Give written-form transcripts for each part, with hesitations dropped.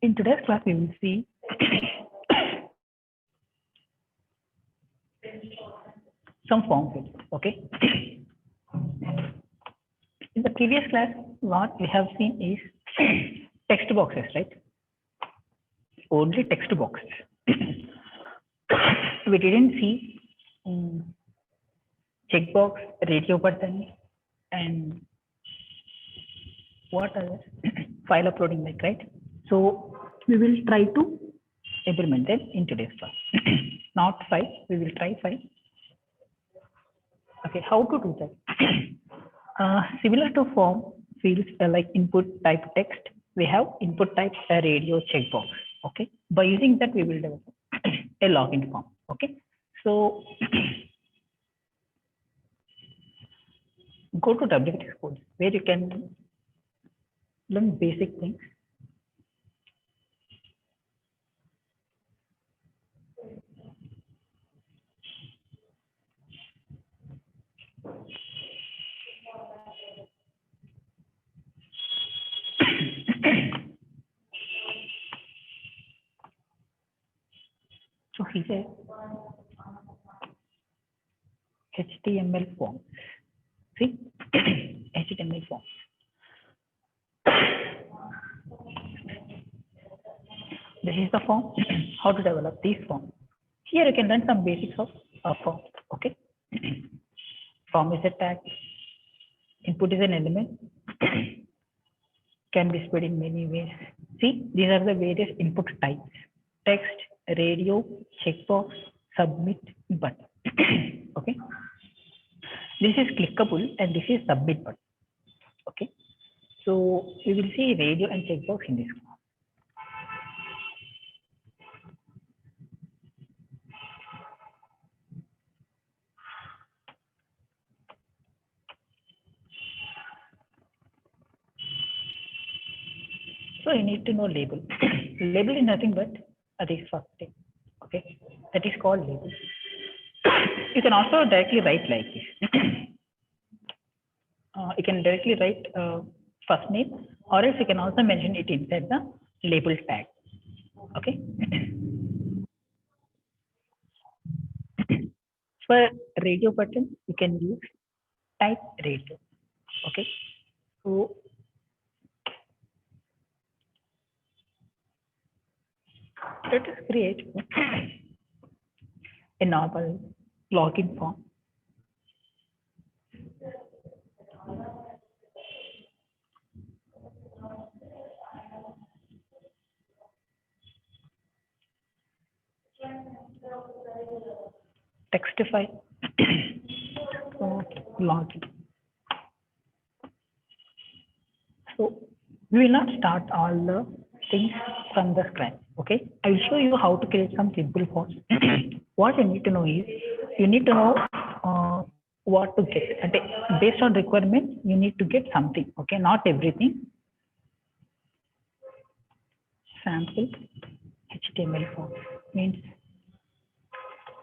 In today's class, we will see some form fills. Okay. In the previous class, what we have seen is text boxes, right? Only text boxes. We didn't see checkbox, radio button, and what other file uploading like, right? So we will try to implement them in today's class. Not 5, we will try 5. Okay, how to do that? Similar to form fields like input type text, we have input type radio checkbox. Okay, by using that we will develop a login form. Okay, so go to WTF codes where you can learn basic things. So here HTML form. See HTML form. This is the form. How to develop this form. Here you can learn some basics of a form. Okay. Form is a tag. Input is an element. Can be spread in many ways. See, these are the various input types: text, radio, checkbox, submit, button. Okay. This is clickable and this is submit button. Okay. So we will see radio and checkbox in this class. So you need to know label. Label is nothing but this first thing. Okay, that is called label. You can also directly write like this. You can directly write first name, or else you can also mention it inside the label tag. Okay. For radio button, you can use type radio. Okay. So let us create a normal login form. Textify. So login. So we will not start all the things from the scratch. Okay, I will show you how to create some simple forms. What you need to know is you need to know what to get. And based on requirement, you need to get something. Okay, not everything. Sample HTML form means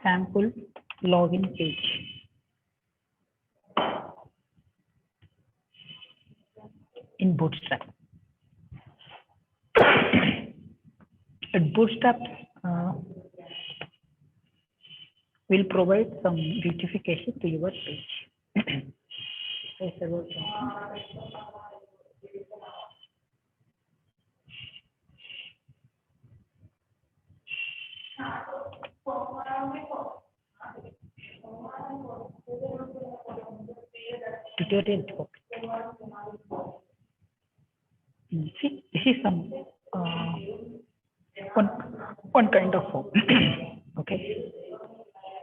sample login page. In Bootstrap. At Bootstrap will provide some beautification to your page. Tutorial. See, this is some one kind of form. Okay,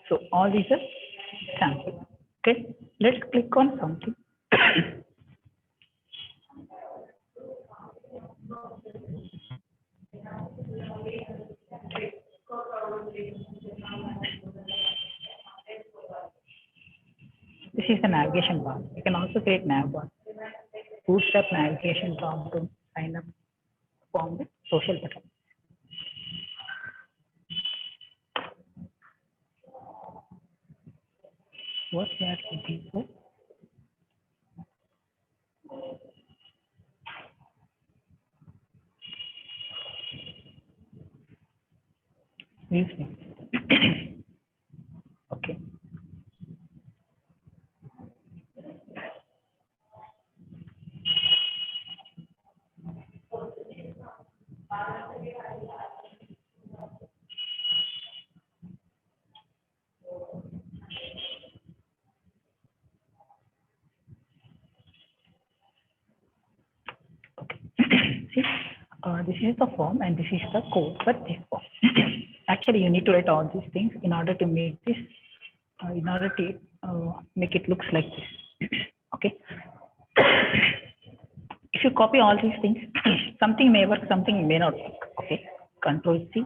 so all these are sample. Okay, let's click on something. This is the navigation bar. You can also create nav bar. Bootstrap navigation bar to sign up form with social button. What's that looking for? Use name. Okay. See, this is the form and this is the code for this form. Actually, you need to write all these things in order to make this, in order to make it looks like this. Okay. If you copy all these things, something may work, something may not work. Okay. Control C.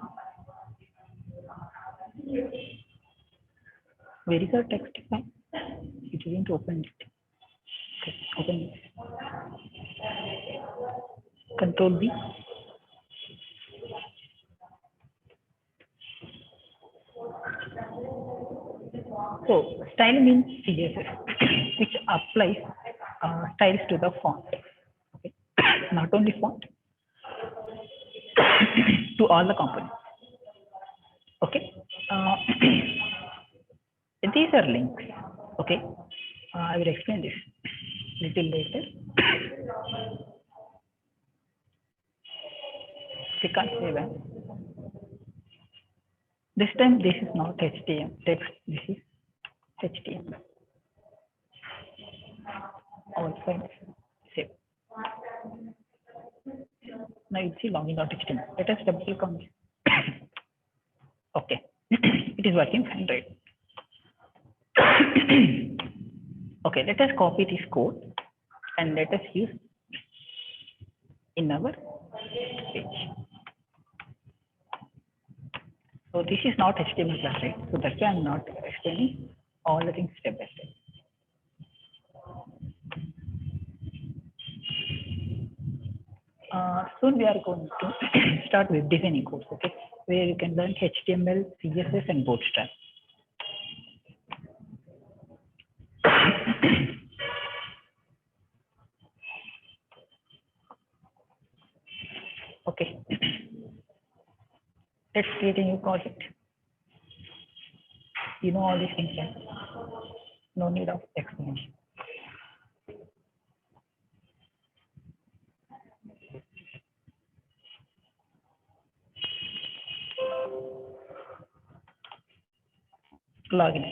Where is our text file? It isn't open it. Okay, open it. Control B. So style means CSS, which applies styles to the font. Okay, not only font, to all the components. Okay, these are links. Okay, I will explain this little later. Click on save as. This time this is not HTML text. This is HTML. All files save. Now you see login.html. Let us double click on this. Okay, it is working fine, right? Okay, let us copy this code and let us use in our page. So this is not HTML class, right? So that's why I'm not explaining all the things step by step. Soon we are going to start with designing course, okay, where you can learn HTML, CSS, and Bootstrap. Okay, let's create a new project. You know all these things, right? No need of explanation. Login.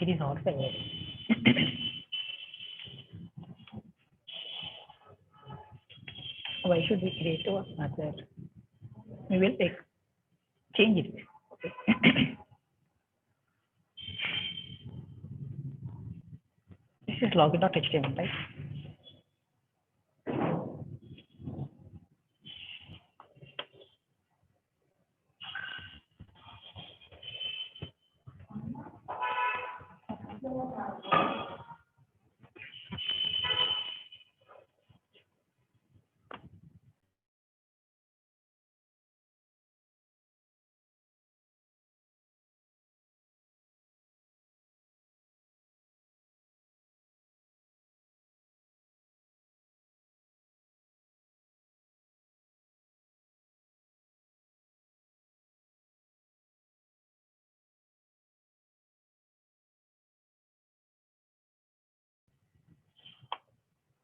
It is also available. Why should we create another? We will change it. Okay. This is login.html, right?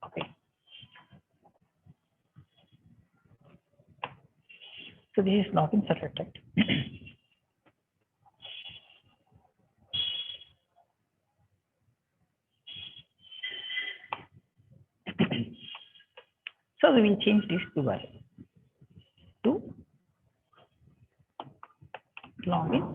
Okay. So this is login selected, right? So we will change this to login.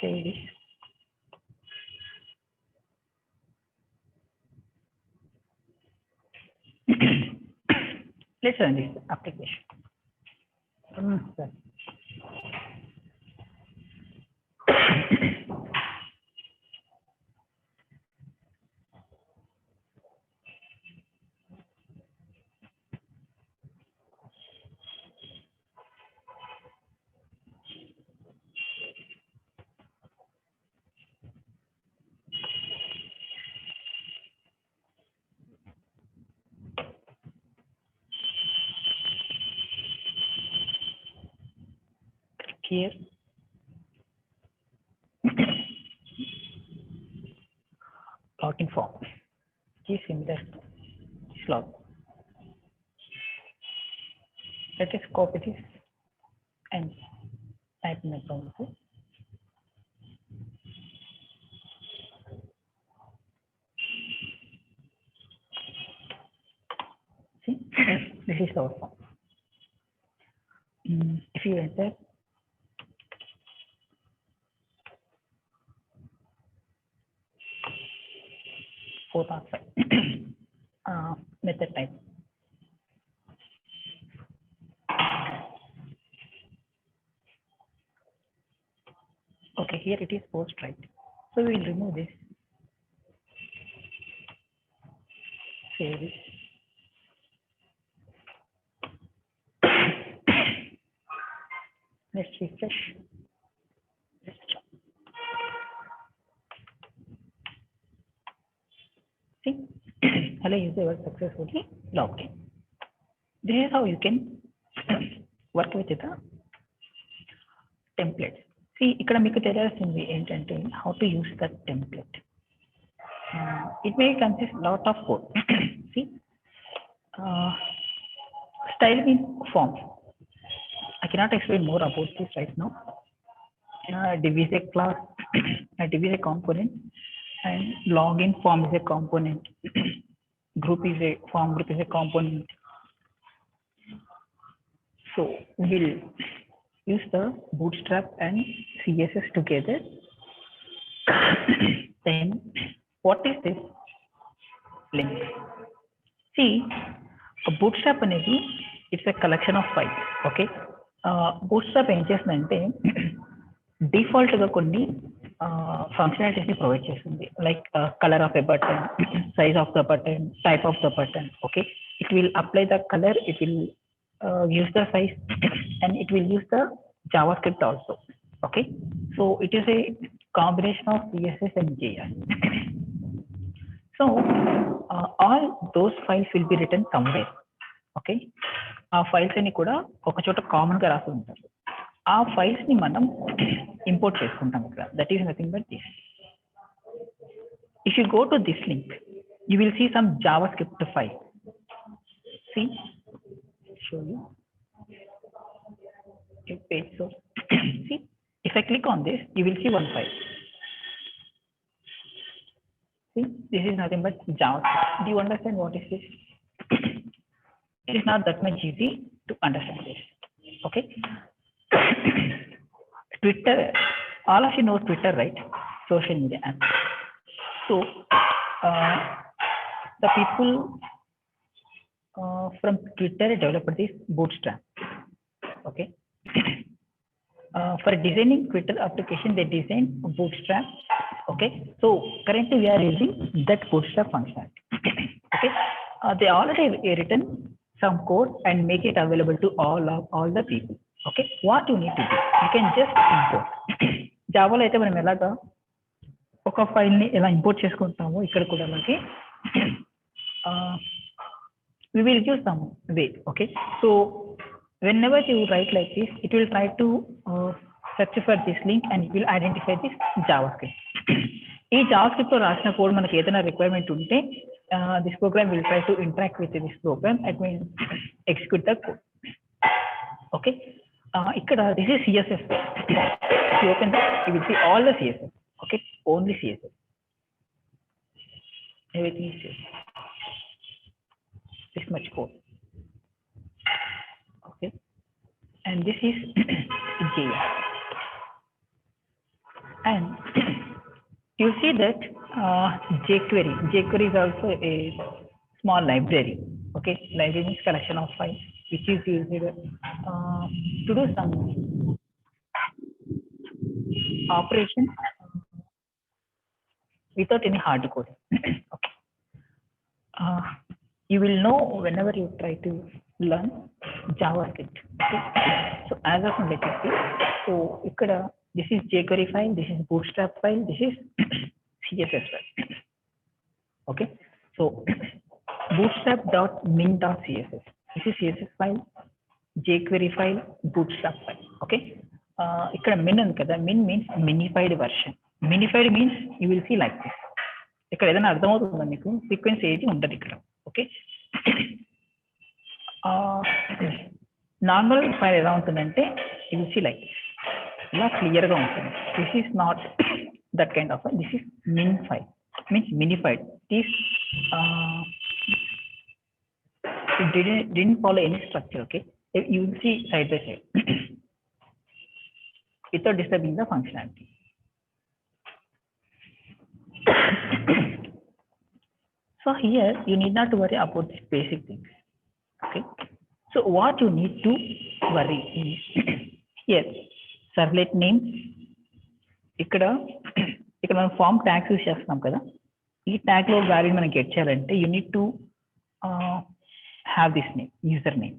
Save this. Let's run this application. Sorry. here login form is similar to this log. Let us copy this and type in the browser. See, this is our form. If you enter method type. Okay, here it is post, right? So we will remove this. Save it. Let's refresh. See, hello user was successfully logged in. This is how you can work with the template. See, ఇక్కడ మీకు తెలియాల్సింది ఏంటంటే how to use the template. It may consist lot of code. See, style means form. I cannot explain more about this right now. Div is a class, div is a component, and login form is a component. Group is a form group is a component. So we'll use the Bootstrap and CSS together. Then what is this link? See, a Bootstrap అనేది it's a collection of files. Okay, Bootstrap ఏం చేస్తుందంటే default గా కొన్ని functionalities ని provide చేస్తుంది, like color of a button, size of the button, type of the button. Okay, it will apply the color, it will use the size, and it will use the JavaScript also. Okay, so it is a combination of CSS and JS. So all those files will be written somewhere. Okay, ఆ files అన్ని కూడా ఒక చోట common గా రాసి ఉంటారు. ఆ files ని మనం ఇంపోర్ట్ చేసుకుంటాం ఇక్కడ. That is nothing but this. If you go to this link, you will see some JavaScript file. See, show you a page. So see, if I click on this, you will see one file. See, this is nothing but JavaScript. Do you understand what is this? It is not that much easy to understand this. Okay. Twitter, all of you know Twitter, right? Social media app. So the people from Twitter developed this Bootstrap. Okay. For designing Twitter application, they designed Bootstrap. Okay. So currently we are using that Bootstrap functionality. Okay. They already written some code and make it available to all the people. Okay, what you need to do, you can just import. జావాలో అయితే మనం ఎలాగా ఒక file ని ఎలా import చేసుకుంటామో ఇక్కడ కూడా అలాగే we will use some way. Okay, so whenever you write like this, it will try to search for this link and it will identify this JavaScript. ఈ JavaScript లో రాసిన కోడ్ మనకి ఏదైనా రిక్వైర్మెంట్ ఉంటే this program will try to interact with this program and will execute the code. Okay, ikkada this is CSS. If you open this, you will see all the CSS. Okay, only CSS. Everything is CSS. This much code. Okay, and this is JS. And you see that jQuery is also a small library. Okay, library means collection of files which is used to do some operation without any hard code. Okay, you will know whenever you try to learn JavaScript. Okay, so as of now, let us see. So ikkada this is jQuery file, this is Bootstrap file, this is CSS file. Okay, so bootstrap.min.css, this is CSS file, jQuery file, Bootstrap file. Okay, ఇక్కడ min ఉంది కదా, min means minified version. Minified means you will see like this. ఇక్కడ ఏదైనా అర్థమవుతుందా మీకు? Sequence ఏది ఉండదు ఇక్కడ. ఓకే, నార్మల్ ఫైల్ ఎలా ఉంటుందంటే యూ విల్ సీ లైక్ ఇలా క్లియర్గా ఉంటుంది. This is not that kind of, this is min file, means minified. This didn't follow any structure. Okay, you will see side by side without disturbing the functionality. So here you need not to worry about these basic things. Okay, so what you need to worry is here servlet name. ఇక్కడ మనం form tags use చేస్తున్నాం కదా, ఈ tag లో value మనం get చేయాలంటే you need to have this name, username,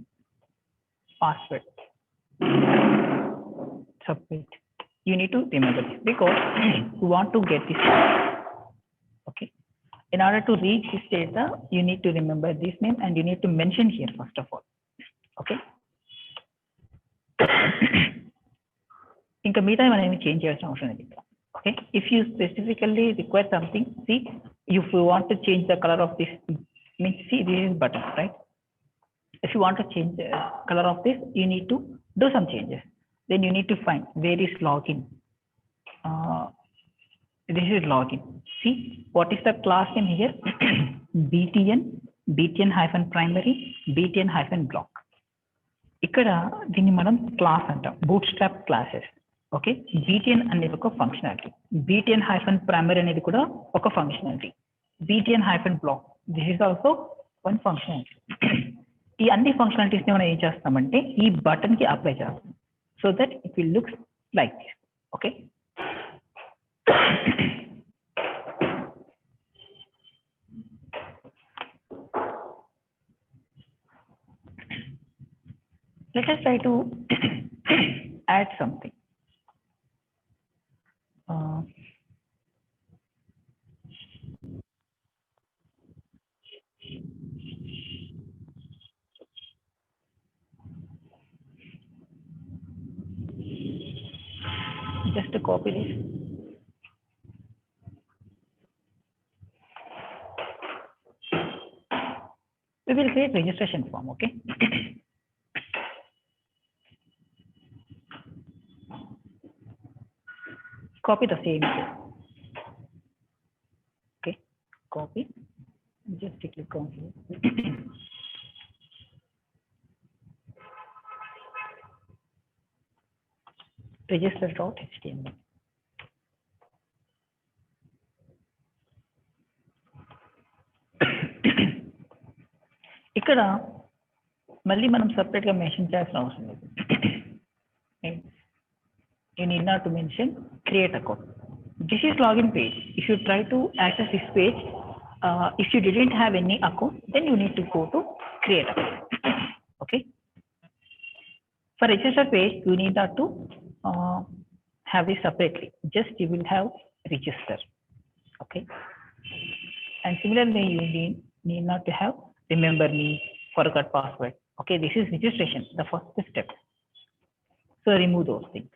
password, submit. You need to remember this because you want to get this. Okay, in order to reach this data you need to remember this name and you need to mention here first of all. Okay, ఇంకా మిగతా మనం ఏమి change చేయాల్సిన అవసరం లేదు. Okay, if you specifically require something, see, if you want to change the color of this, means see this is button, right? If you want to change the color of this, you need to do some changes. Then you need to find where is login. This is login. See, what is the class name here? btn hyphen primary, btn hyphen block. ఇక్కడ దీన్ని మనం class అంటాం, bootstrap classes. Okay, btn అనేది ఒక functionality, btn hyphen primary అనేది కూడా ఒక functionality, btn hyphen block, this is also one functionality. ఈ అన్ని ఫంక్షనాలిటీస్ ని మనం ఏం చేస్తామంటే ఈ బటన్ కి అప్లై చేస్తాం, so that it will looks like this. Okay, let us try to add something. Just to copy this. We will create registration form. Okay, copy the same. Okay, copy, just click on here. register.html. ఇక్కడ మళ్ళీ మనం separate గా mention చేయాల్సిన అవసరం లేదు. You need not to mention create account. This is login page. If you try to access this page, if you didn't have any account, then you need to go to create account. Okay, for register page you need not to have this separately, just you will have register. Okay, and similarly you need not to have remember me, forgot password. Okay, this is registration, the first step, so remove those things.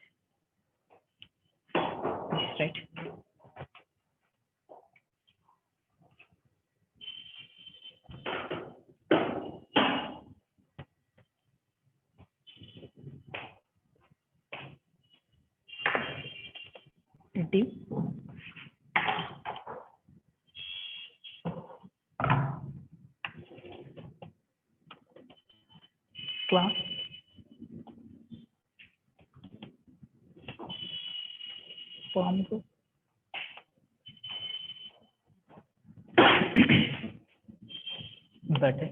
Right, div class form group button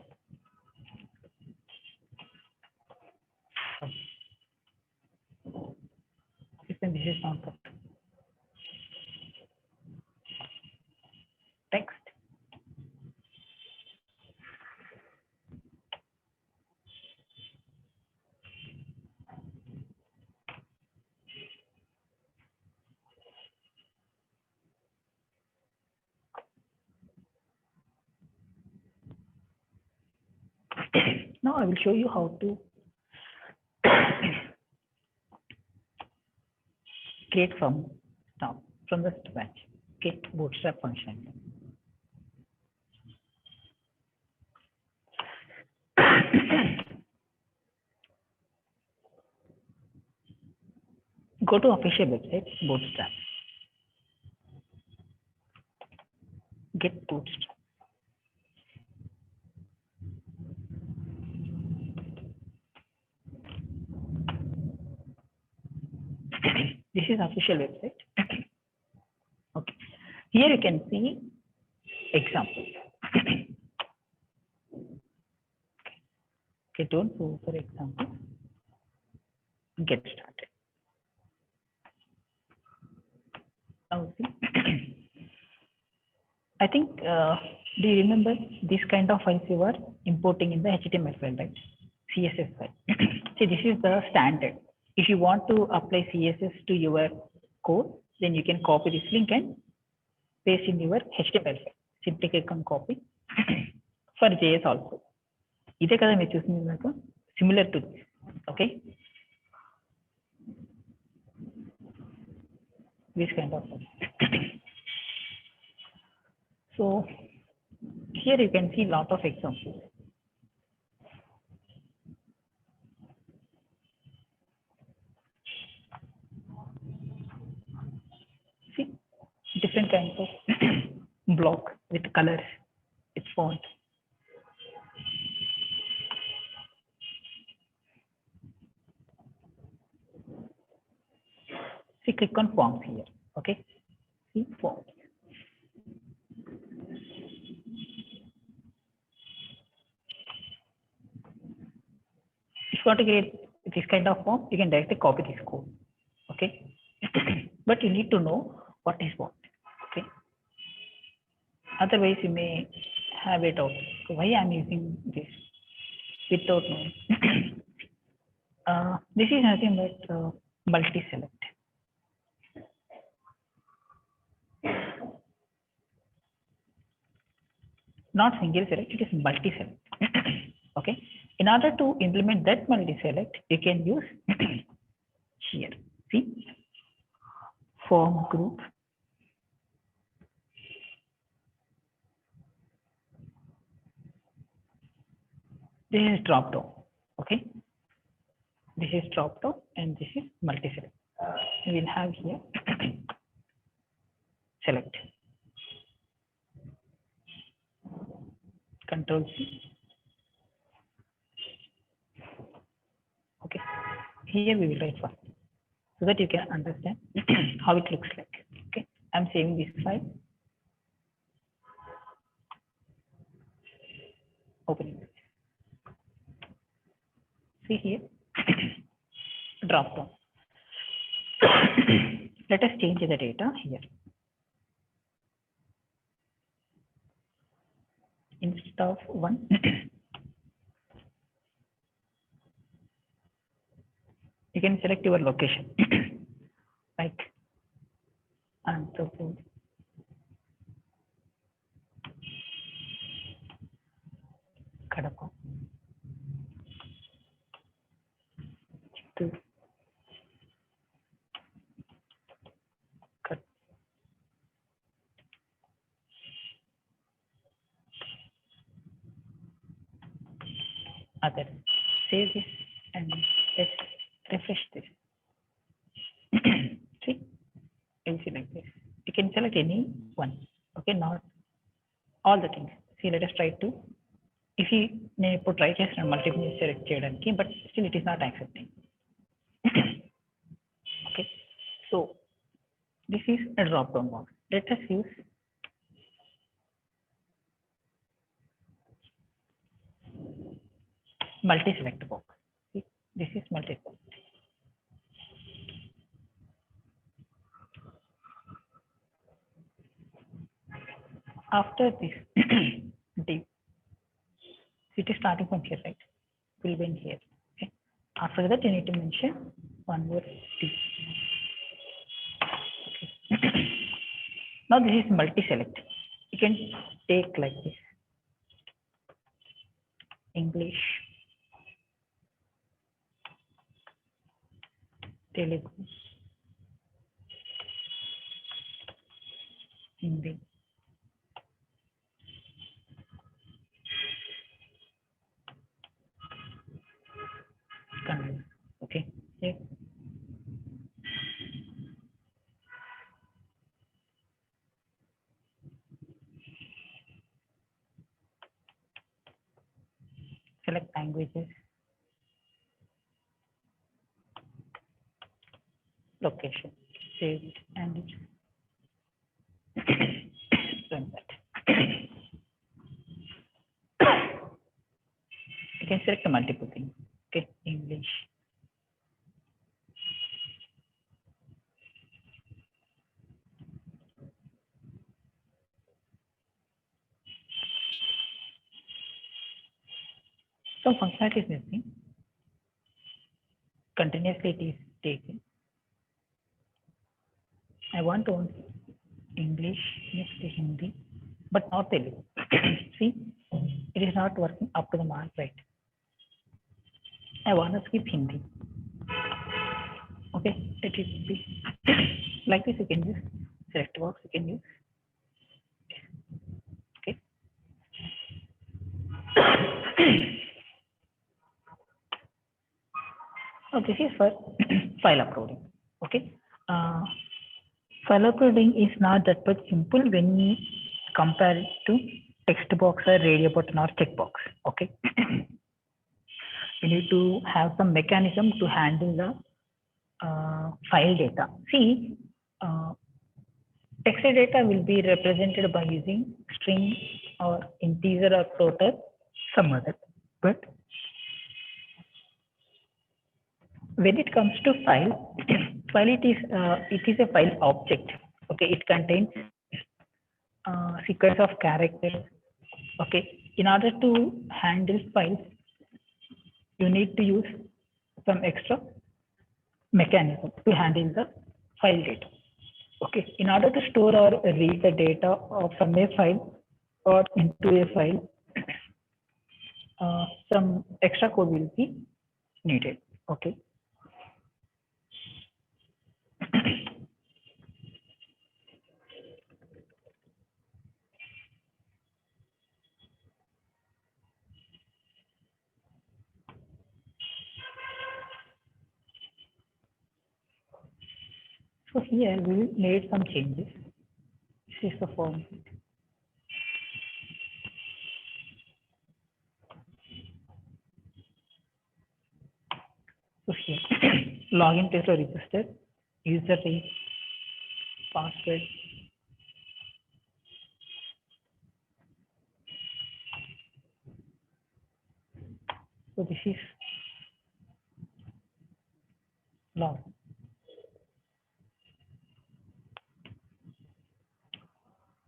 this is not that text. Now I will show you how to create from the scratch. Okay, bootstrap function. Go to official website, bootstrap. Get bootstrap. This is official website. Okay, here you can see example. Okay, don't go for example. Get started. Now see, I think, do you remember this kind of files you are importing in the HTML file, right? CSS file. See, this is the standard. If you want to apply CSS to your code, then you can copy this link and paste in your HTML file. Simply click on copy. For JS also. ఇదే కదా మీరు చూసింది నాకు similar to this. Okay. This kind of file. So here you can see lot of examples. See, different kinds of block with colors, with font. See, click on forms here. Okay. See forms. If you want to create this kind of form, you can directly copy this code. Okay. But you need to know what is what. Okay. Otherwise, you may have it out. So why I'm using this without knowing? This is nothing but multi-select. Not single select, it is multi-select. Okay. In order to implement that multi-select, you can use here. See, form group. This is drop down. Okay. This is drop down and this is multi-select. We will have here select. Control C. Okay. Here we will write one so that you can understand how it looks like. Okay. I'm saving this file. Opening this. See here. Drop down. Let us change the data here. Instead of 1, you can select your location like Anantapur, Kadapa, Chittoor, other. Save this and let's refresh this. See, you'll see like this. You can select any one. Okay, not all the things. See, let us try to. If you put right as and multiple select key, but still it is not accepting. Okay, so this is a drop down box. Let us use multi-select box. See, this is multi-select. After this div, it is starting from here, right? Will be in here. Okay. After that, you need to mention one more div. Okay. Now this is multi-select. You can take like this. English, Telugu, Hindi. Kannada. Okay. Yeah. Select languages. Location. Save it and run that. You can select multiple things. Okay, English. Some functionality is missing. Continuously it is taken. I want to English, next to Hindi, but not Telugu. See, it is not working up to the mark, right? I want to skip Hindi. Okay, let it be. Like this, you can use select box, you can use. Okay. So this is for file uploading. Okay. File uploading is not that much simple when you compare it to text box or radio button or checkbox. Okay. You need to have some mechanism to handle the file data. See, text data will be represented by using string or integer or float or some other. But when it comes to file, file it is a file object. Okay, it contains sequence of characters. Okay, in order to handle files, you need to use some extra mechanism to handle the file data. Okay, in order to store or read the data from a file or into a file, some extra code will be needed. Okay. So here we will made some changes. This is the form. So here, login test or register, user name, password. So this is log.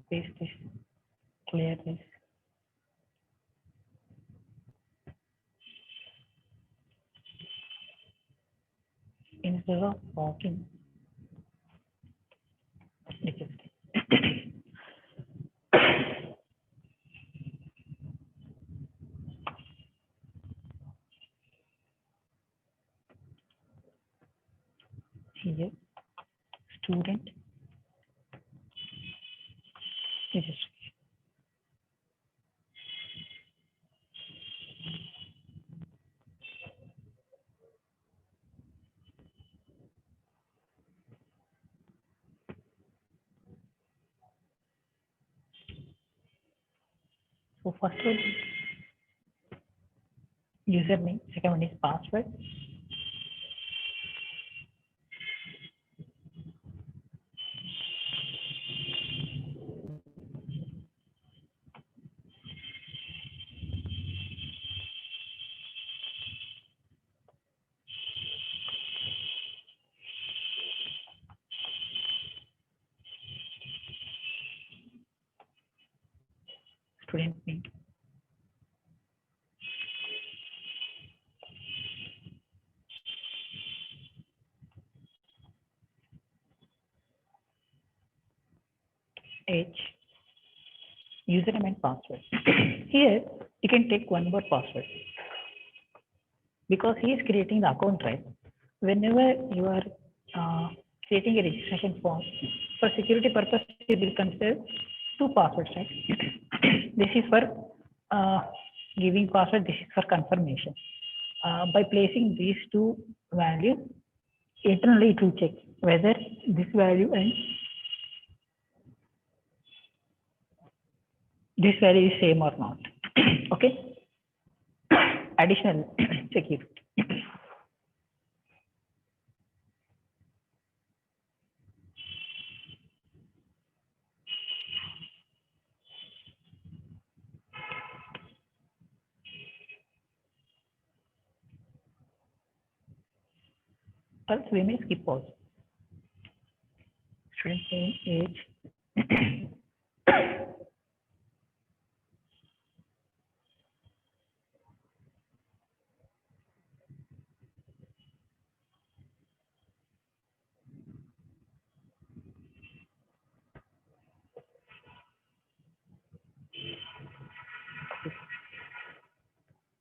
Paste this, clear this. Instead of login, register. Here, student registration. So first one, username. Second one is password. Student name. Age. Username and password. Here you can take one more password because he is creating the account, right? Whenever you are creating a registration form, For security purpose, we will consider two passwords, right? This is for giving password, this is for confirmation. By placing these two values, internally it will check whether this value and this value is same or not. Okay. Additional security. Else we may skip also. Student name, age.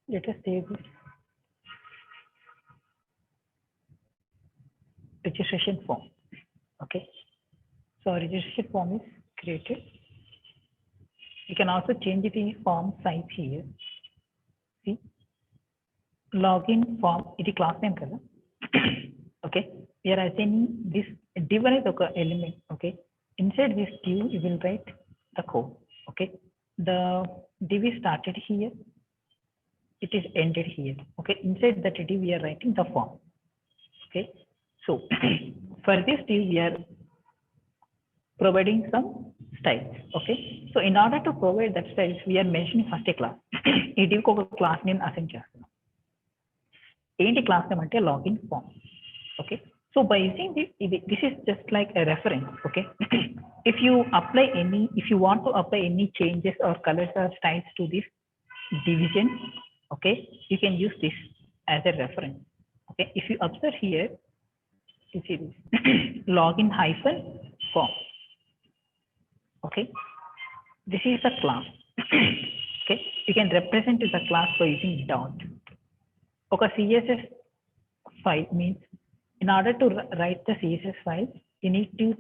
Let us save this registration form. Okay. So registration form is created. You can also change it in form size here. See, login form. It is class name color. Okay. We are assigning this div is okay element. Okay. Inside this div, you will write the code. Okay. The div is started here. It is ended here. Okay. Inside that div, we are writing the form. Okay. So for this div, we are providing some styles. Okay. So in order to provide that styles, we are mentioning first a class. A div ko class name assign chestunna. Enti class name ante login form. Okay. So by using this is just like a reference. Okay. If you apply any, if you want to apply any changes or colors or styles to this division, okay, you can use this as a reference. Okay. If you observe here, you see this login hyphen form. Okay. This is the class. Okay. You can represent the class by using dot. Okay. CSS file means in order to write the CSS file, you need to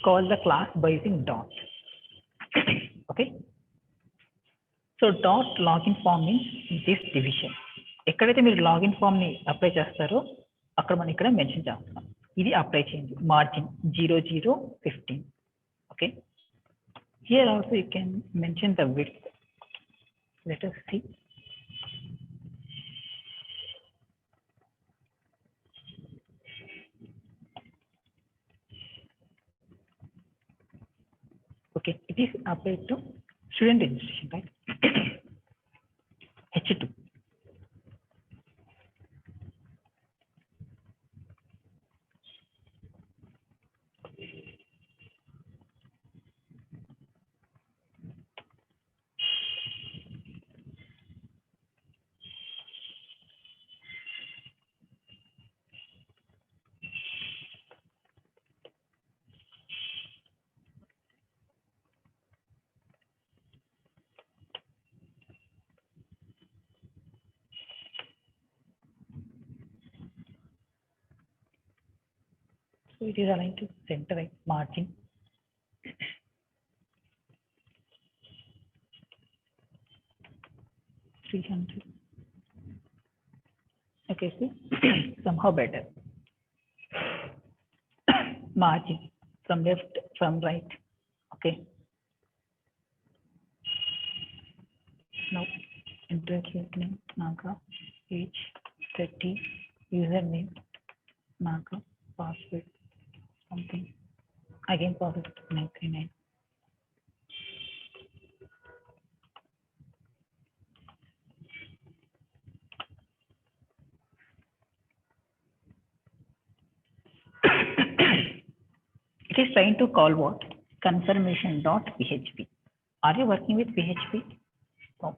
call the class by using dot. Okay. So dot login form means this division. ఎక్కడైతే మీరు login form ని apply చేస్తారో అక్కడ మనం ఇక్కడ mention చేస్తాం. ఇది apply చేయండి. Margin 0015. Okay. Here also you can mention the width. Let us see. Okay, it is applied to student registration, right? H2. So it is aligned to center, right? Margin. $300. Okay, see, somehow better. Margin from left, from right. Okay. Now enter name, Naga, age 30, username, Naga, password, something. Again, password 939. It is trying to call what? Confirmation.php. Are you working with PHP? No.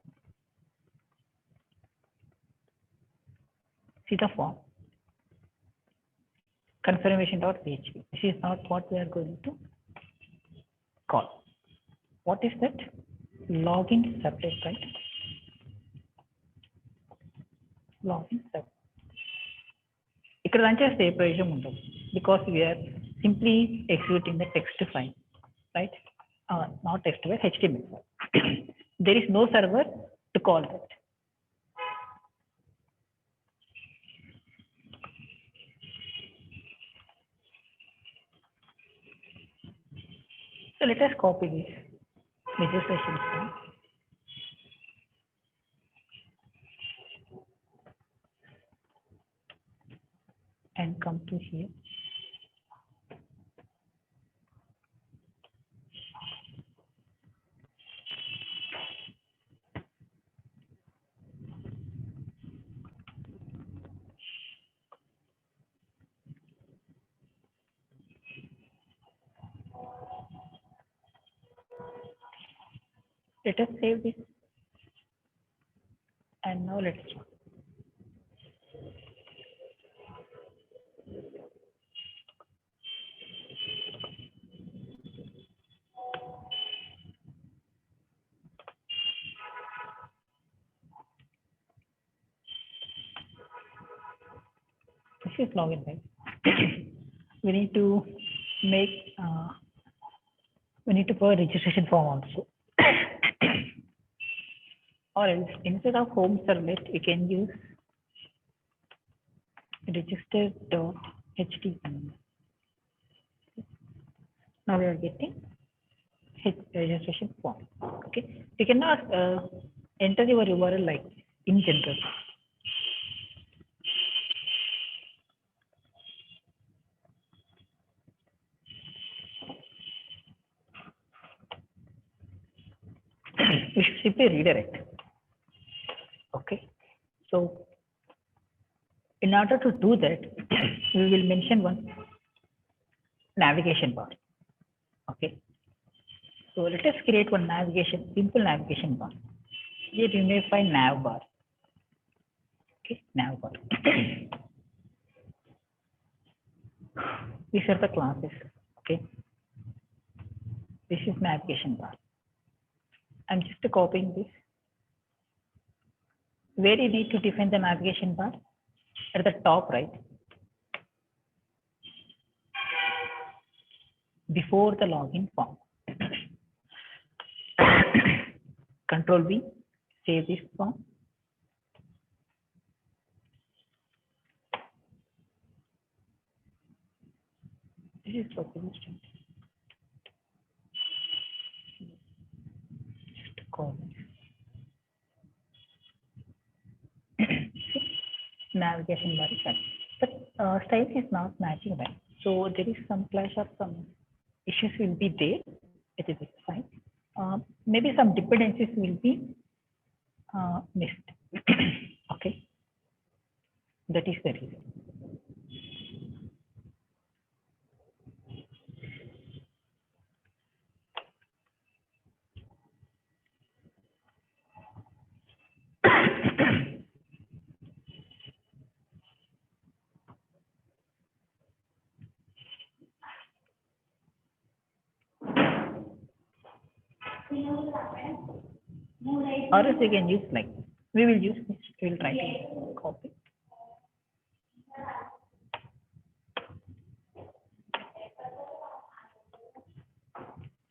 See the form. Confirmation.php. This is not what we are going to call. What is that? Login separate, right? Login separate. ఇక్కడ run చేస్తే ఏ ప్రయోజనం ఉండదు. Because we are simply executing the text file, right? Not text file, HTML file. There is no server to call that. So let us copy this registration form and come to here. Let us save this, and now let's run. This is login, right? We need to make we need to put a registration form also. Or else instead of home servlet, we can use register.html. Now we are getting registration form. Okay, you cannot enter your URL like in general. We should simply redirect. Okay, so in order to do that, we will mention one navigation bar. Okay, so let us create one simple navigation bar. Here you may find nav bar. Okay, nav bar. These are the classes. Okay, this is navigation bar. I'm just copying this. Where you need to define the navigation bar? At the top right, before the login form. Control V, save this form. This is possible. Just call navigation bar is done. But style is not matching that. So there is some clash of some issues will be there. It is fine. Maybe some dependencies will be missed. Okay, that is the reason. Or else we can use like we will use this. We will try to copy.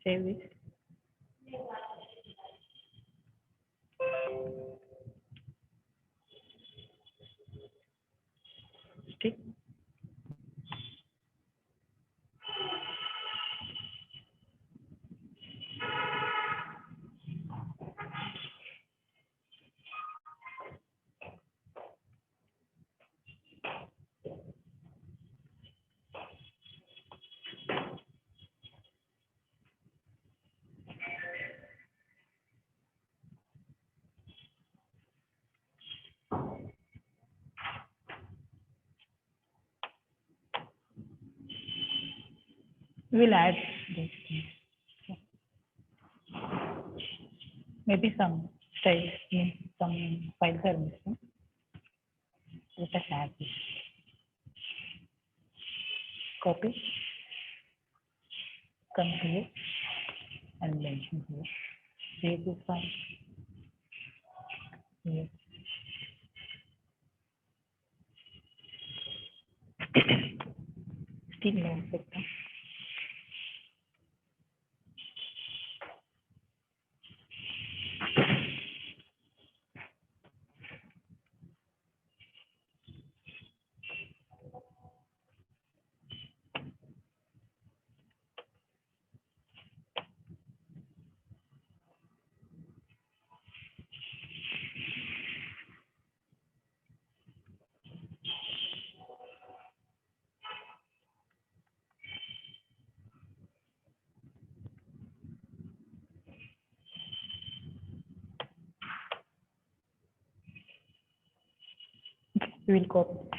Save this. Stick. We will add this. Maybe some styles, some files are missing. Let us add this. Copy, come here and mention here. Save this file. Here. no sector. We will copy it.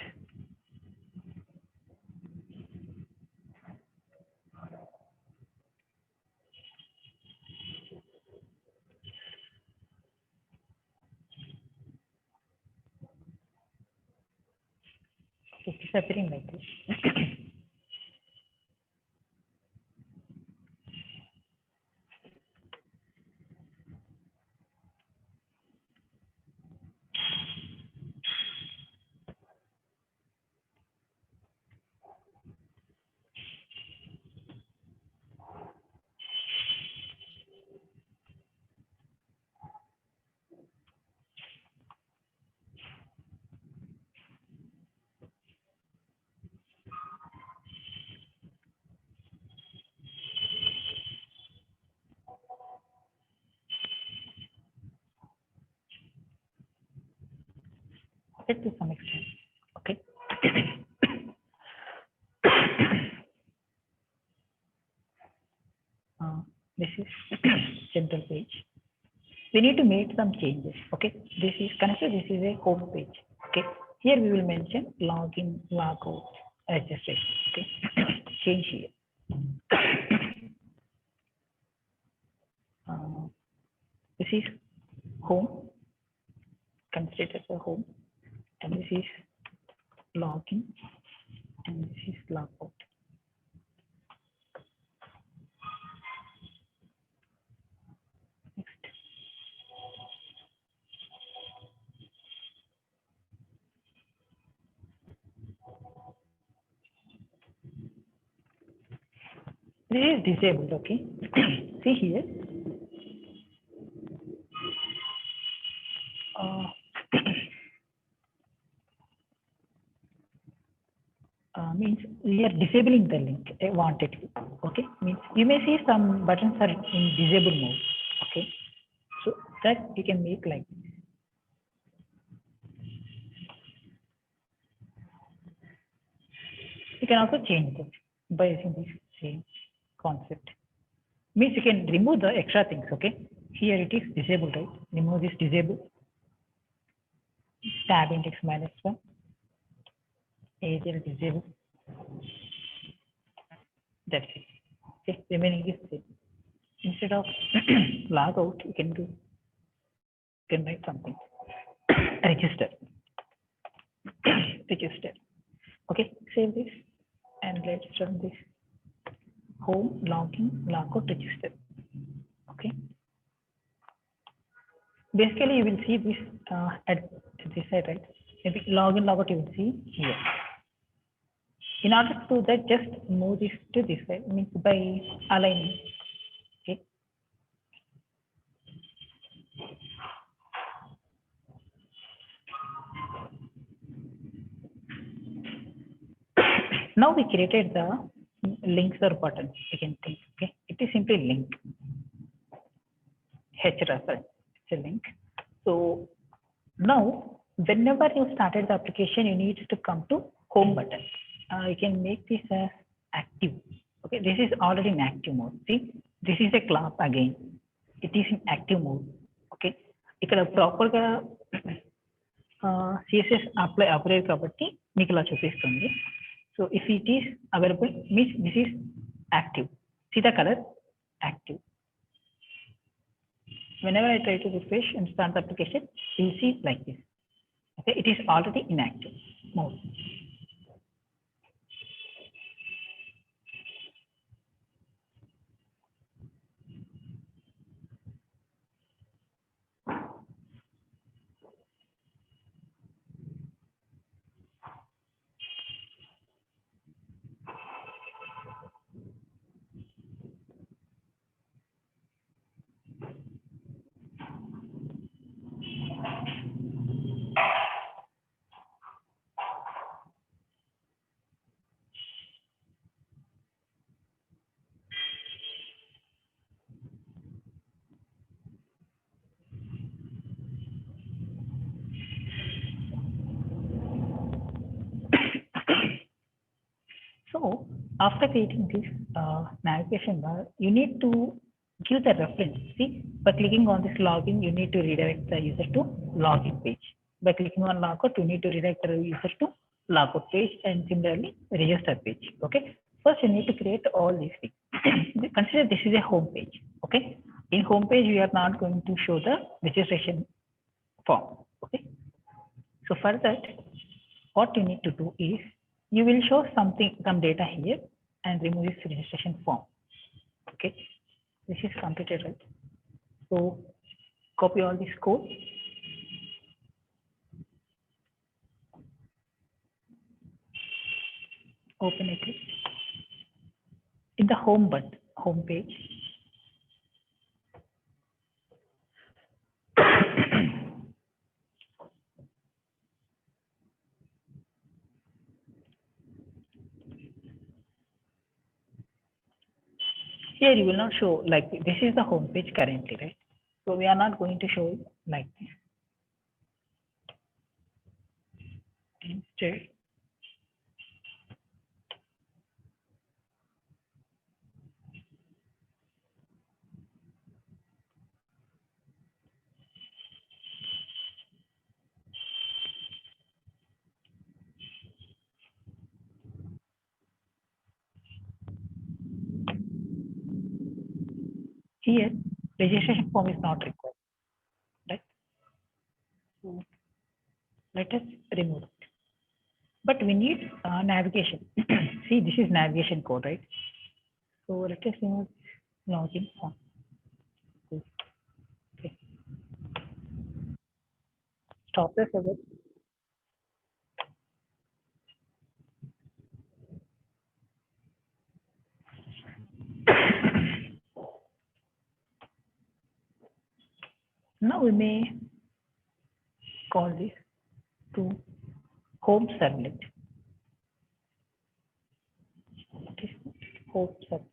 It is appearing like this. It to some extent. Okay. This is central page. We need to make some changes. Okay. This is connected. This is a home page. Okay. Here we will mention login, logout, registration. Okay. Change here. This is home. Consider as a home, and this is login, and this is logout. Next. This is disabled. Okay. See here. Means we are disabling the link wanted. Okay, means you may see some buttons are in disable mode. Okay, so that you can make like this. You can also change it by using this same concept. Means you can remove the extra things. Okay, here it is disabled, right? Remove this disable. Tab index -1. Agent disable. That's it. Okay, remaining is same. Instead of log out, you can write something. Register. Register. Okay, save this and let's run this. Home, login, logout, register. Okay. Basically, you will see this at this side, right? Maybe login, logout, you will see here. In order to do that, just move this to this side, means by aligning. Okay. Now we created the links or buttons. You can think. Okay, it is simply link. HRSL, it's a link. So now, whenever you started the application, you need to come to home button. You can make this as active. Okay, this is already in active mode. See, this is a clap again. It is in active mode. Okay, ఇక్కడ proper గా CSS apply అవ్వలేదు కాబట్టి మీకు ఇలా చూపిస్తుంది. So if it is available, means this is active. See the color, active. Whenever I try to refresh and start the application, you will see like this. Okay, it is already inactive mode. So after creating this navigation bar, you need to give the reference. See, by clicking on this login, you need to redirect the user to login page. By clicking on logout, you need to redirect the user to logout page, and similarly register page. Okay. First, you need to create all these things. Consider this is a home page. Okay. In home page, we are not going to show the registration form. Okay. So for that, what you need to do is you will show some data here and remove this registration form. Okay, this is completed, right? So copy all this code. Open it in the home page. Here you will not show like this is the home page currently, right? So we are not going to show it like this. Instead, here registration form is not required, right? So let us remove it. But we need navigation. See, this is navigation code, right? So let us remove login form. Okay. Stop the server. Now we may call this to home servlet. Okay. Home servlet.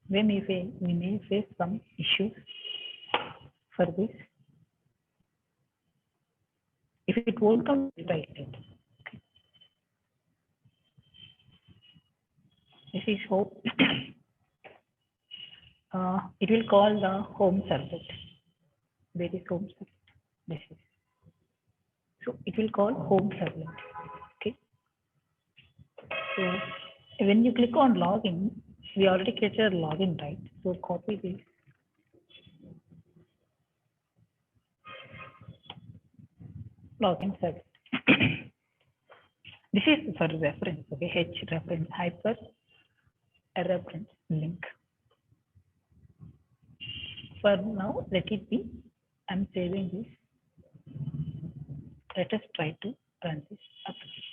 We may face some issues for this. If it won't come, write it. Okay. This is home. It will call the home servlet. Where is home servlet? This is. So it will call home servlet. Okay. So when you click on login, we already created a login, right? So copy this. Login servlet. This is for reference. Okay. H reference hyper a reference link. For now, let it be. I'm saving this. Let us try to run this application.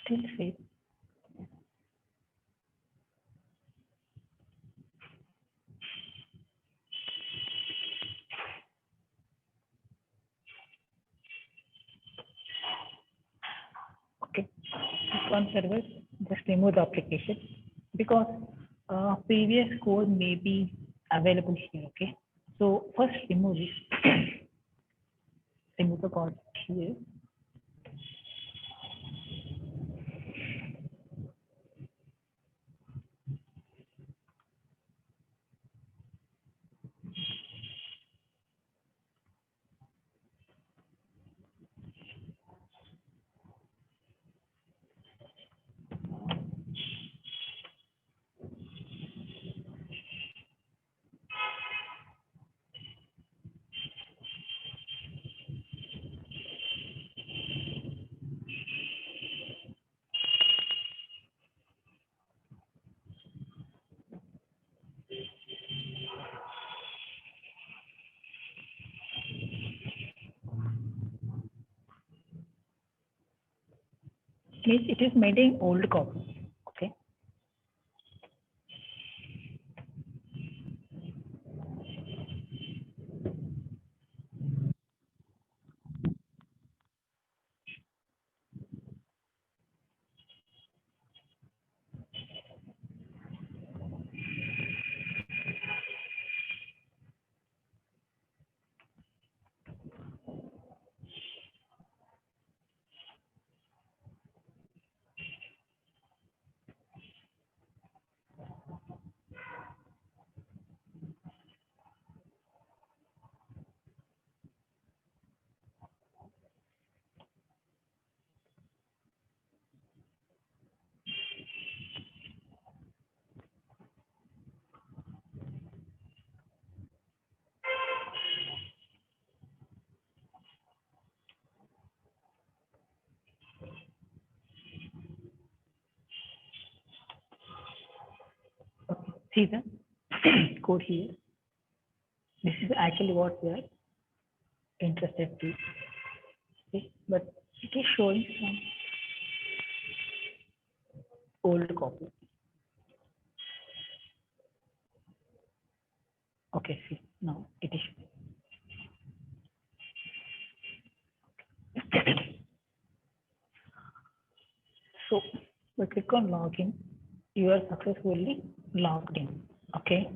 Still save. Okay. On server, just remove the application because previous code may be available here. Okay. So first remove this. Remove the code here. means it is maintaining old copy. Okay. Okay. See the code here. This is actually what we are interested to. Okay. But it is showing some old copy. Okay. See now it is. So we click on login. You are successfully logged in. Okay.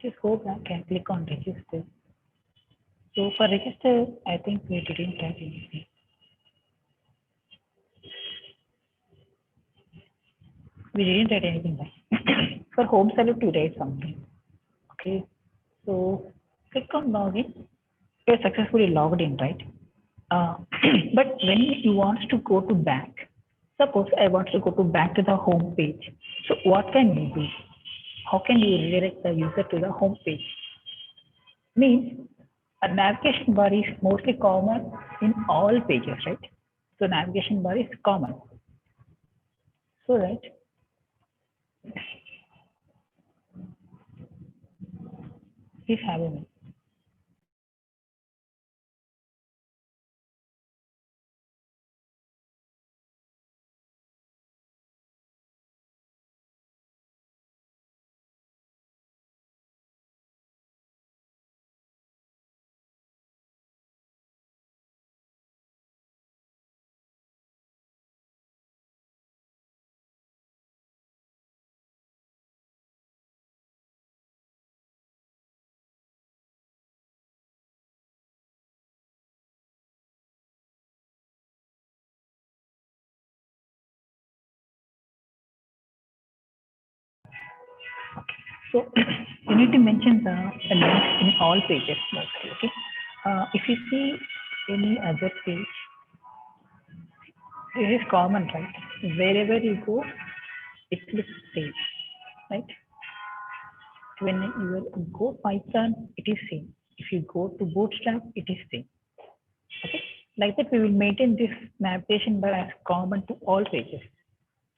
Just go back and click on register. So for register, I think we didn't type anything. We didn't write anything, right? For home select, you write something. Okay. So click on login. You're successfully logged in, right? But when you want to go to back, suppose I want to go to back to the home page. So what can you do? How can you redirect the user to the home page? Means a navigation bar is mostly common in all pages, right? So navigation bar is common. So right. Please have a minute. So you need to mention the links in all pages mostly. Okay. If you see any other page, this is common, right? Wherever you go, it looks same, right? When you go Python, it is same. If you go to Bootstrap, it is same. Okay. Like that, we will maintain this navigation bar as common to all pages.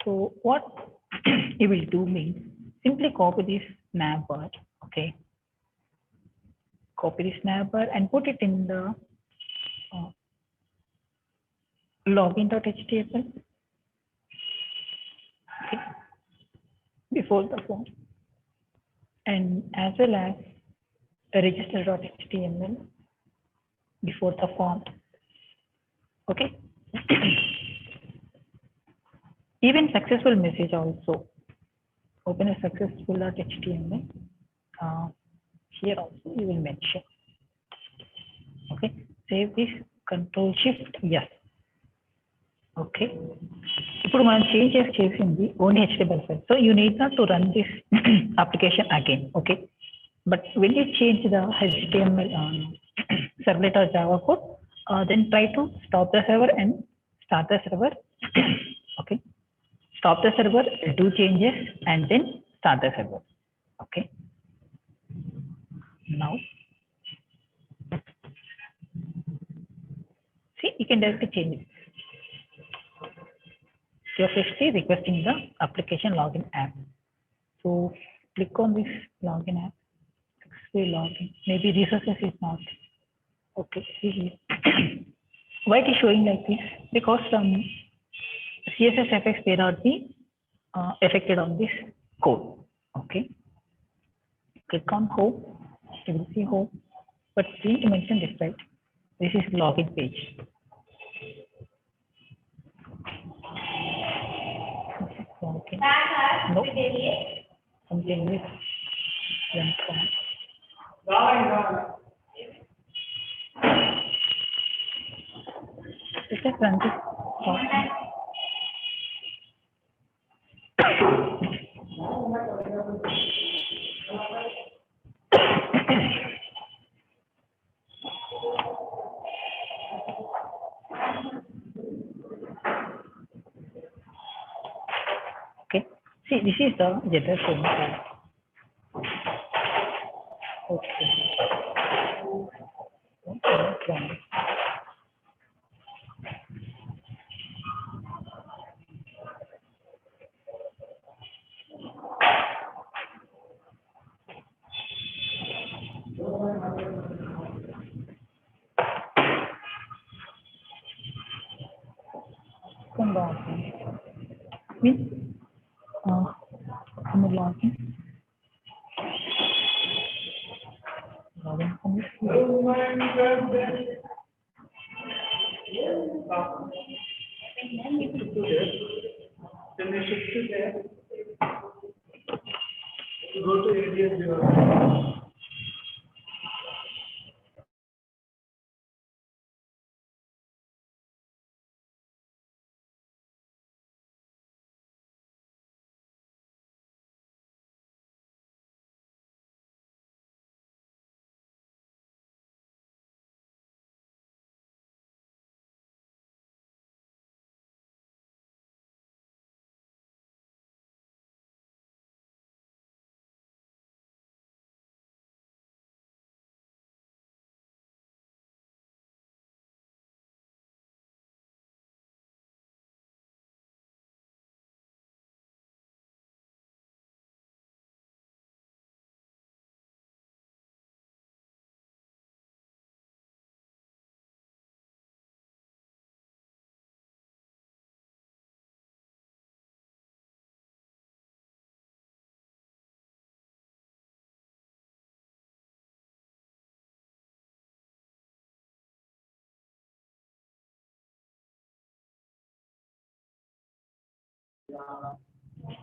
So what you will do means simply copy this nav bar. Okay. Copy this nav bar and put it in the login.html. Okay. Before the form, and as well as register.html before the form. Okay. Even successful message also. Open a successful.html. Here also you will mention. Okay. Save this. Control Shift yes. Okay. ఇప్పుడు మనం changes చేసింది only HTML file. So you need not to run this application again. Okay. But when you change the HTML servlet or Java code, then try to stop the server and start the server. Okay. Stop the server, do changes, and then start the server. Okay. Now, see, you can directly change it. You're firstly requesting the application login app. So click on this login app. Successfully login. Maybe resources is not. Okay. See here. Why it is showing like this? Because some CSS effects may not be affected on this code. Okay. Click on home. You will see home. But please mention this, right? This is login page. Okay. No. Something with just run this. Okay. See, this is the general format. Okay. Come on. Means, I'm login. Login from this. Then you shift to there. Go to ADS.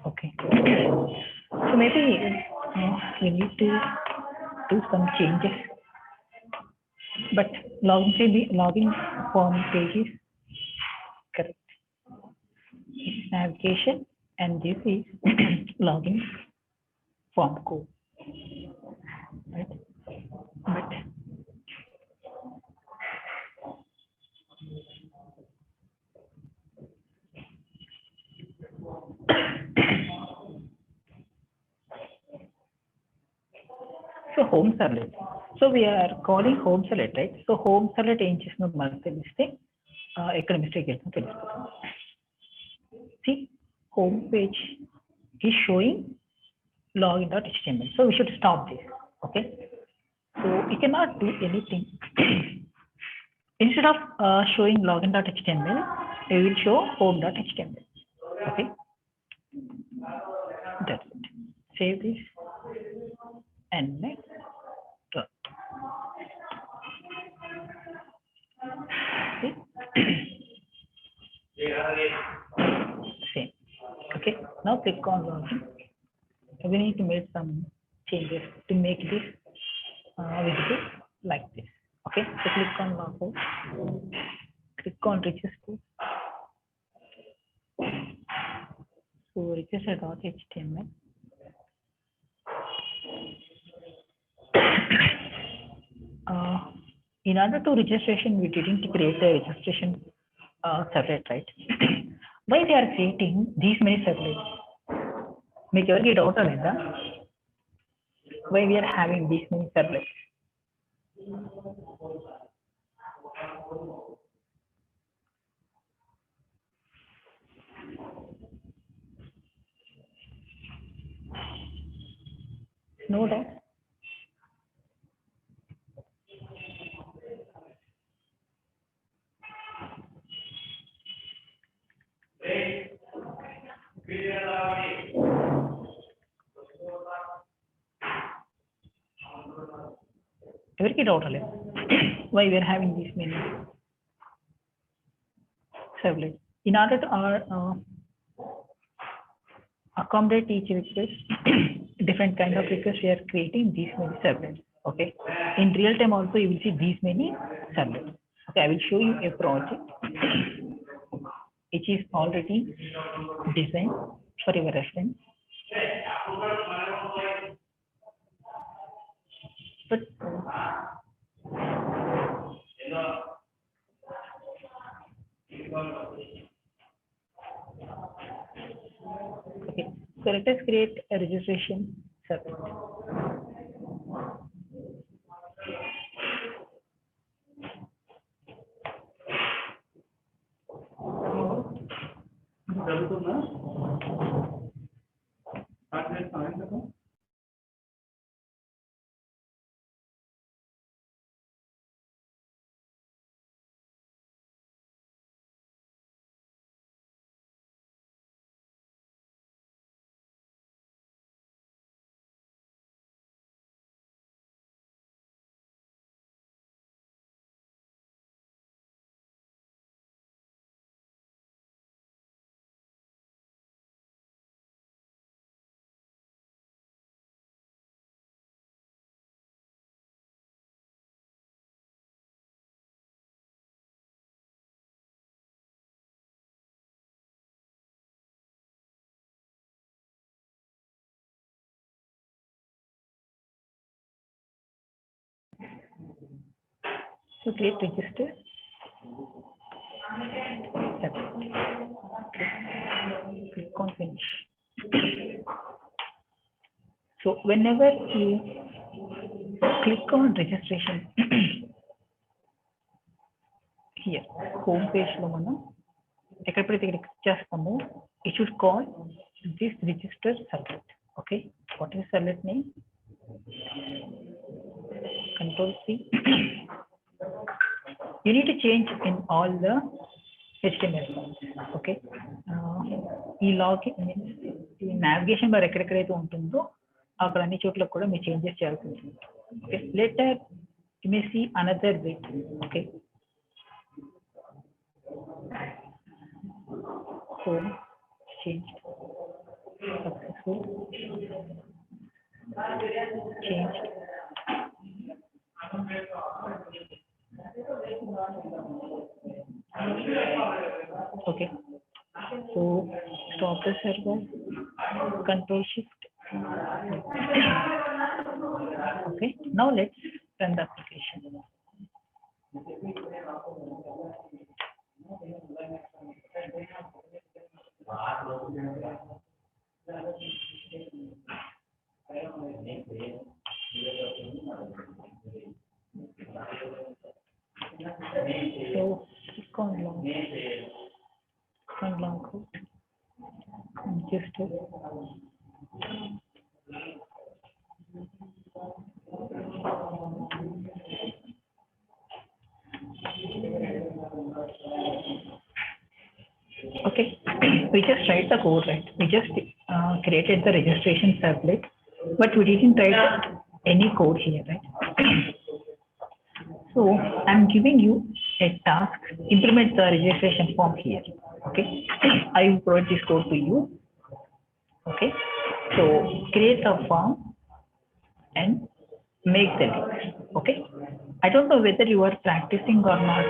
Okay. So maybe we need to do some changes. But login form page is correct. It's navigation and this is login form code. Right? But so home servlet. So we are calling home servlet, right? So home servlet ఏం చేసిన మనకు తెలిస్తే ఎక్కడ mistake చేసినా తెలుస్తుంది. See, home page is showing login.html. So we should stop this. Okay. So we cannot do anything. Instead of showing login.html, we will show home.html. Okay. That's it. Save this and next. Okay. Same. Okay. Now click on login. We need to make some changes to make this visible like this. Okay. So click on login. Click on register. So register.html. In order to registration, we didn't create a registration servlet, right? Why they are creating these many servlets? Make your get out of it. Why we are having these many servlets? No doubt. అందరికీ doubt లేదు why we are having these many servlets. In order to accommodate each request, different kind of requests, we are creating these many servlets. Okay, in real time also you will see these many servlets. Okay, I will show you a project which is already designed for your reference. But okay, so let us create a registration servlet. జరుగుతుందా సాయంత్రం So create register. Click on finish. So whenever you click on registration here, home page lo manam ekkadappudu click chestamu, it should call this register servlet. Okay, what is servlet name? Control C. You need to change in all the HTML files. Okay, ఈ login ఈ navigation bar ఎక్కడెక్కడైతే ఉంటుందో అక్కడ అన్ని చోట్ల కూడా మీరు changes చేయాల్సి ఉంటుంది. Okay, later you may see another way. Okay, home changed, successful, changed. Okay, so stop the server, control shift. Okay, now let's run the application. So click on long code, just okay, we just write the code, right? We just created the registration servlet, but we didn't write any code here, right? So I'm giving you a task, implement the registration form here. Okay, I will provide this code to you. Okay, so create a form and make the link. Okay, I don't know whether you are practicing or not.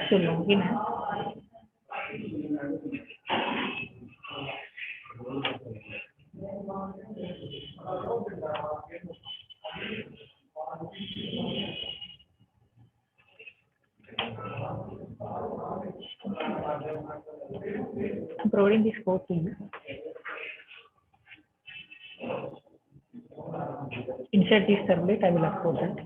So login है. I'm providing this code to you. Inside this servlet, I will upload that.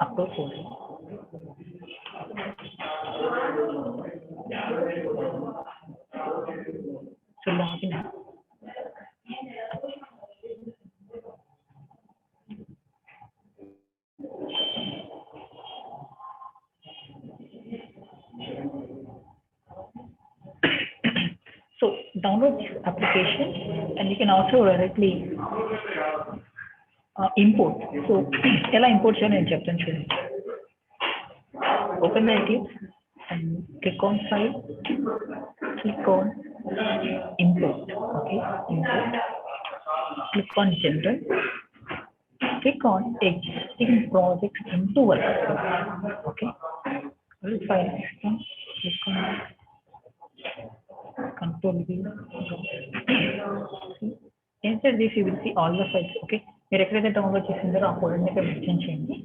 Upload folder. So login. So download this application and you can also directly import. So ఎలా import చేయాలో నేను చెప్తాను చూడండి. Open the Eclipse and click on File, click on Import. Okay, import. Click on General. Click on Existing Projects into Workspace. Okay. File system. Click on Control V. Inside this, you will see all the files. Okay. మీరు ఎక్కడైతే download చేసిందో ఆ folder మీద mention చేయండి.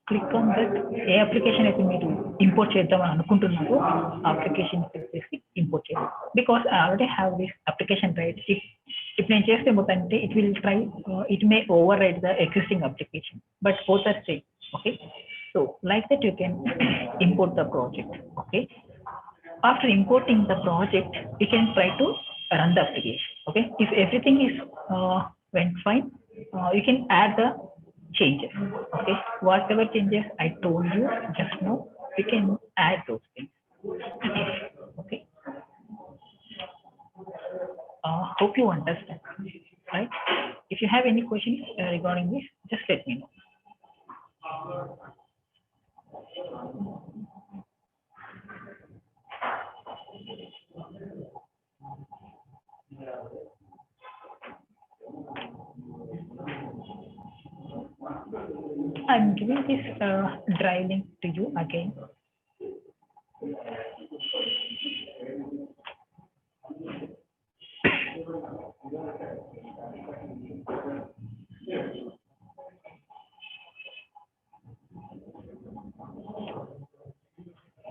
Click on that. ఏ application అయితే మీరు import చేద్దామని అనుకుంటున్నారో ఆ అప్లికేషన్ క్లిక్ చేసి ఇంపోర్ట్ చేయాలి. Because I already have this application right. ఇప్పుడు నేను చేస్తే ఏమవుతుందంటే it will try, it may overwrite the existing application, but both are same. Okay. So like that you can import the project. Okay. After importing the project, you can try to run the application. Okay. If everything is went fine, you can add the changes. Okay. Whatever changes I told you just now, you can add those things. Okay. Hope you understand. Right. If you have any questions regarding this, just let me know. I'm giving this drive link to you again.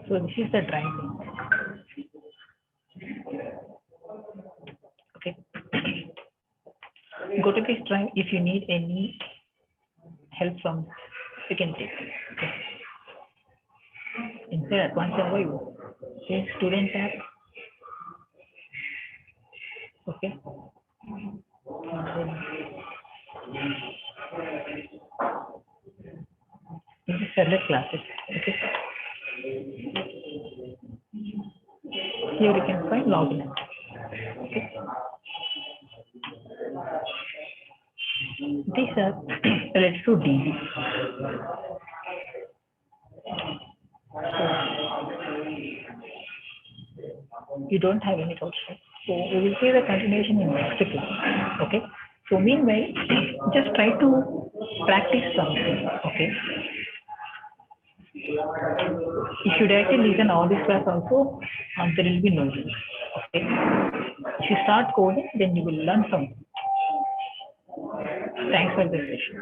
So this is the drive link. Okay. Go to this drive. If you need any help from, you can take it. Okay. Inside advanced overview, okay, student tab. Okay. This is select classes. Okay. Here you can find login. Okay. These are related to DB. You don't have any doubts, right? So we will see the continuation in next class. Okay. So meanwhile, just try to practice something. Okay. If you directly listen all this class also, there will be no use. Okay. If you start coding, then you will learn something. Thanks for the session.